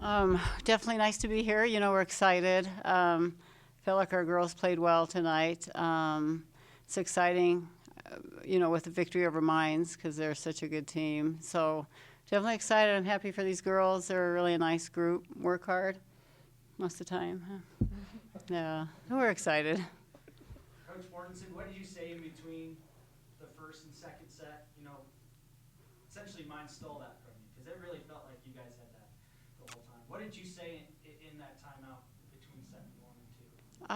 Definitely nice to be here. We're excited. Felt like our girls played well tonight. It's exciting, with the victory over Mines because they're such a good team. So definitely excited. I'm happy for these girls. They're really a nice group. Work hard most of the time. Yeah, we're excited. Coach Mortensen, what did you say in between the first and second set? Essentially mine stole that from you because it really felt like you guys had that the whole time. What did you say in that timeout between set one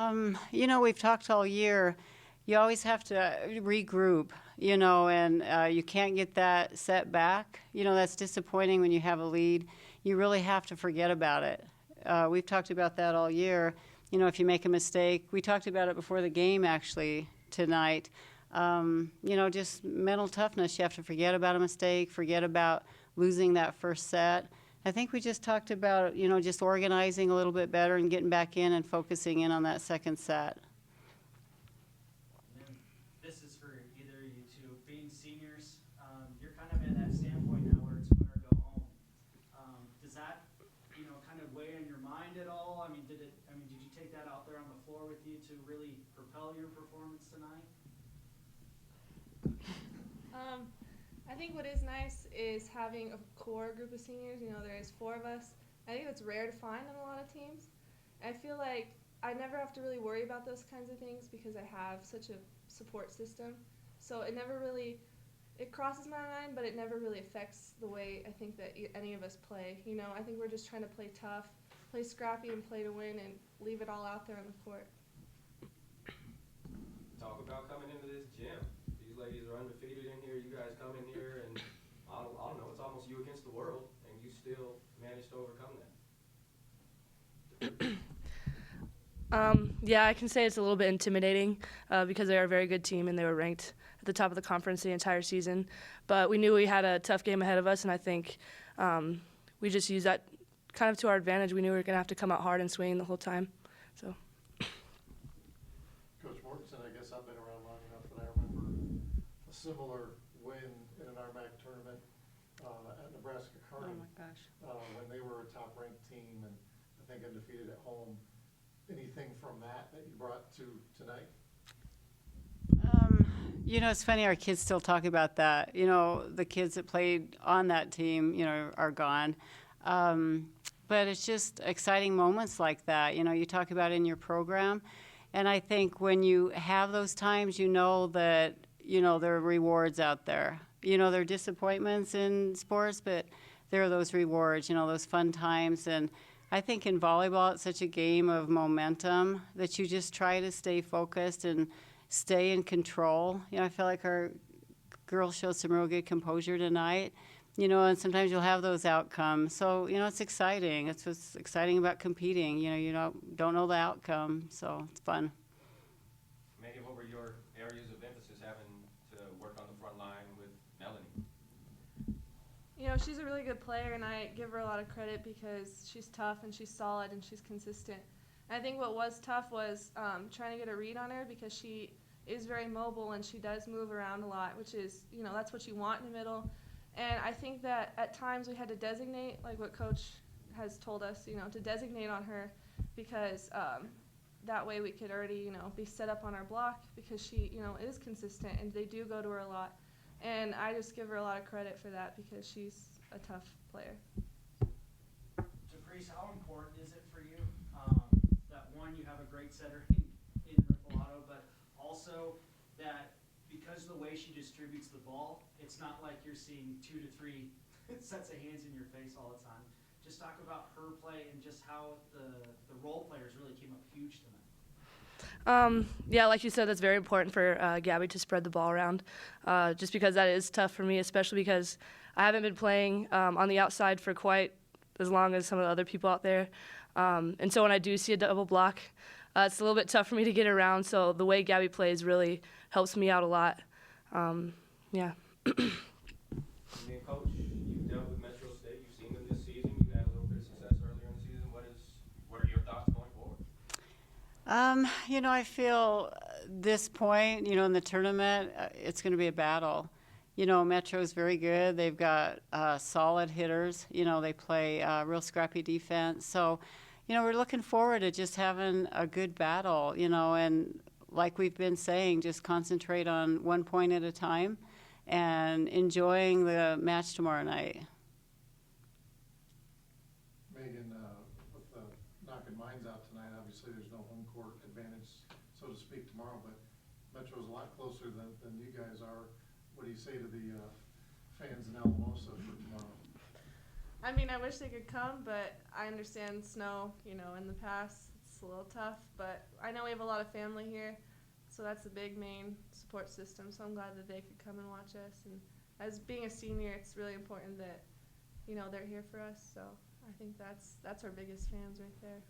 and two? We've talked all year. You always have to regroup, and you can't get that set back. That's disappointing when you have a lead. You really have to forget about it. We've talked about that all year. If you make a mistake, we talked about it before the game actually tonight. Just mental toughness. You have to forget about a mistake, forget about losing that first set. I think we just talked about, just organizing a little bit better and getting back in and focusing in on that second set. And then this is for either of you two. Being seniors, you're kind of in that standpoint now where it's win or go home. Does that, kind of weigh on your mind at all? Did you take that out there on the floor with you to really propel your performance tonight? I think what is nice is having a core group of seniors. There is 4 of us. I think that's rare to find on a lot of teams. I feel like I never have to really worry about those kinds of things because I have such a support system. So it never really, it crosses my mind, but it never really affects the way I think that any of us play. I think we're just trying to play tough, play scrappy, and play to win, and leave it all out there on the court. Talk about coming into this gym. These ladies are undefeated in here. You guys come in here, and I don't know, it's almost you against the world, and you still managed to overcome that. Yeah, I can say it's a little bit intimidating because they are a very good team and they were ranked at the top of the conference the entire season. But we knew we had a tough game ahead of us, and I think we just used that kind of to our advantage. We knew we were going to have to come out hard and swing the whole time. So. Coach Mortensen, I guess I've been around long enough that I remember a similar win in an RMAC tournament at Nebraska Kearney. Oh my gosh. When they were a top-ranked team and I think undefeated at home. Anything from that you brought to tonight? It's funny, our kids still talk about that. The kids that played on that team, are gone. But it's just exciting moments like that. You talk about in your program. And I think when you have those times, that, there are rewards out there. There are disappointments in sports, but there are those rewards, those fun times. And I think in volleyball, it's such a game of momentum that you just try to stay focused and stay in control. I feel like our girls showed some real good composure tonight, and sometimes you'll have those outcomes. So, it's exciting. It's what's exciting about competing. You don't know the outcome, so it's fun. Megan, what were your areas of emphasis having to work on the front line with Melanie? She's a really good player, and I give her a lot of credit because she's tough and she's solid and she's consistent. And I think what was tough was trying to get a read on her because she is very mobile and she does move around a lot, which is, that's what you want in the middle. And I think that at times we had to designate, like what Coach has told us, to designate on her because that way we could already, be set up on our block because she, is consistent and they do go to her a lot. And I just give her a lot of credit for that because she's a tough player. Deprece, how important is it for you that, one, you have a great setter in Rifalato, but also that because of the way she distributes the ball, it's not like you're seeing 2 to 3 sets of hands in your face all the time. Just talk about her play and just how the role players really came up huge tonight. Yeah, like you said, that's very important for Gabby to spread the ball around, just because that is tough for me, especially because I haven't been playing on the outside for quite as long as some of the other people out there. And so when I do see a double block, it's a little bit tough for me to get around, so the way Gabby plays really helps me out a lot. Yeah. And then, Coach, you've dealt with Metro State. You've seen them this season. You had a little bit of success earlier in the season. What are your thoughts going forward? I feel this point, in the tournament, it's going to be a battle. You know, Metro's very good. They've got solid hitters. You know, they play real scrappy defense. So, you know, we're looking forward to just having a good battle, you know, and like we've been saying, just concentrate on one point at a time and enjoying the match tomorrow night. Megan, with the knocking mines out tonight, obviously there's no home court advantage, so to speak, tomorrow, but Metro's a lot closer than you guys are. What do you say to the fans in Alamosa for tomorrow? I mean, I wish they could come, but I understand snow, you know, in the past it's a little tough, but I know we have a lot of family here, so that's a big main support system, so I'm glad that they could come and watch us. And as being a senior, it's really important that, you know, they're here for us, so I think that's our biggest fans right there.